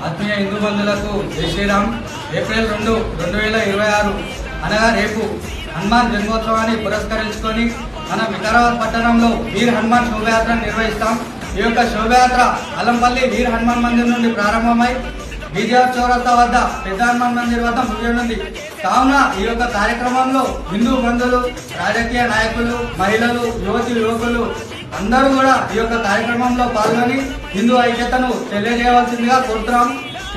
ఆత్మీయ హిందూ బంధువులకు జై శ్రీరామ్. ఏప్రిల్ 2, 2026 అనగా రేపు హనుమాన్ జన్మోత్సవాన్ని పురస్కరించుకొని మన వికారాబాద్ పట్టణంలో వీర్ హనుమాన్ శోభయాత్ర నిర్వహిస్తాం. ఈ యొక్క శోభయాత్ర అలంపల్లి వీర్ హనుమాన్ మందిర్ నుండి ప్రారంభమై బీజేఆర్ చౌరస్తా వద్ద పెద్ద హనుమాన్ మందిర్ వద్ద ముగియనుంది. కావున ఈ యొక్క కార్యక్రమంలో హిందూ బంధువులు, రాజకీయ నాయకులు, మహిళలు, యువకులు అందరూ కూడా ఈ యొక్క కార్యక్రమంలో పాల్గొని హిందూ ఐక్యతను తెలియజేయవలసిందిగా కోరుతున్నాం.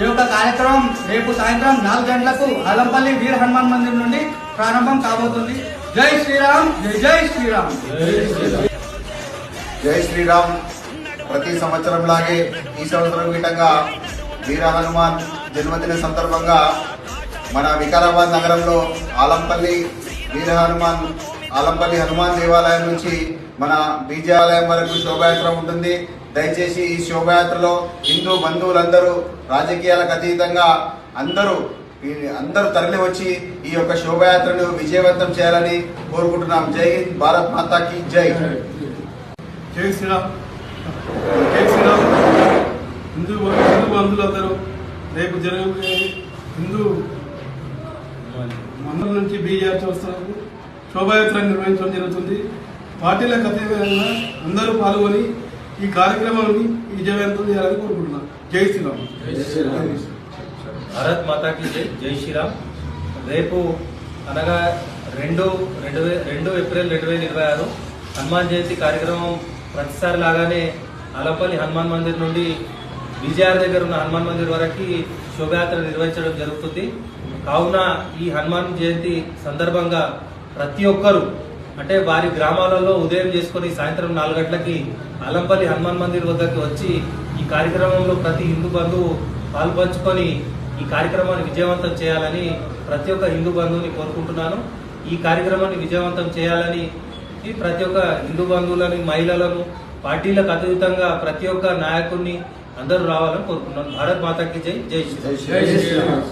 ఈ యొక్క కార్యక్రమం రేపు సాయంత్రం 4 గంటలకు అలంపల్లి వీర్ హనుమాన్ మందిర్ నుండి ప్రారంభం కాబోతుంది. జై శ్రీరామ్, జై శ్రీరామ్. జై శ్రీరామ్. ప్రతి సంవత్సరం లాగే ఈ సంవత్సరం గిటంగా వీర హనుమాన్ జన్మదిన సందర్భంగా మన వికారాబాద్ నగరంలో ఆలంపల్లి హనుమాన్ దేవాలయం నుంచి మన బీజాలయం వరకు శోభయాత్ర ఉంటుంది. దయచేసి ఈ శోభయాత్రలో హిందూ బంధువులందరూ రాజకీయాలకు అతీతంగా అందరూ తరలి వచ్చి ఈ యొక్క శోభయాత్రను విజయవంతం చేయాలని కోరుకుంటున్నాం. జై హింద్, భారత్ మాతాకి జై. జై శ్రీరామ్. జై శ్రీరామ్. హిందూ బంధువులందరూ రేపు జరిగే హిందూ మండలం నుంచి బీజేఆర్ చౌరస్తాకు శోభాయాత్ర నిర్వహించడం జరుగుతుంది. పార్టీలకు అతీతంగా అందరూ పాల్గొని ఈ కార్యక్రమాన్ని విజయవంతం చేయాలని కోరుకుంటున్నాం. జై శ్రీరామ్. భారత్ మాతాకి జై. జై శ్రీరామ్. రేపు అనగా 2 ఏప్రిల్ 2026 హనుమాన్ జయంతి కార్యక్రమం ప్రతిసారి లాగానే అలంపల్లి హనుమాన్ మందిర్ నుండి బీజేఆర్ దగ్గర ఉన్న హనుమాన్ మందిర్ వరకు శోభయాత్ర నిర్వహించడం జరుగుతుంది. కావున ఈ హనుమాన్ జయంతి సందర్భంగా ప్రతి ఒక్కరూ అంటే వారి గ్రామాలలో ఉదయం చేసుకుని సాయంత్రం 4 గంటలకి అలంపల్లి హనుమాన్ మందిర్ వద్దకు వచ్చి ఈ కార్యక్రమంలో ప్రతి హిందూ బంధువు పాల్పంచుకొని ఈ కార్యక్రమాన్ని విజయవంతం చేయాలని ప్రతి ఒక్క హిందూ బంధువుని కోరుకుంటున్నాను. ఈ కార్యక్రమాన్ని విజయవంతం చేయాలని ప్రతి ఒక్క హిందూ బంధువులని, మహిళలను, పార్టీలకు అతీతంగా ప్రతి ఒక్క నాయకుడిని అందరూ రావాలని కోరుకుంటున్నాను. భారత్ మాతాకి జై. జై శ్రీరామ్.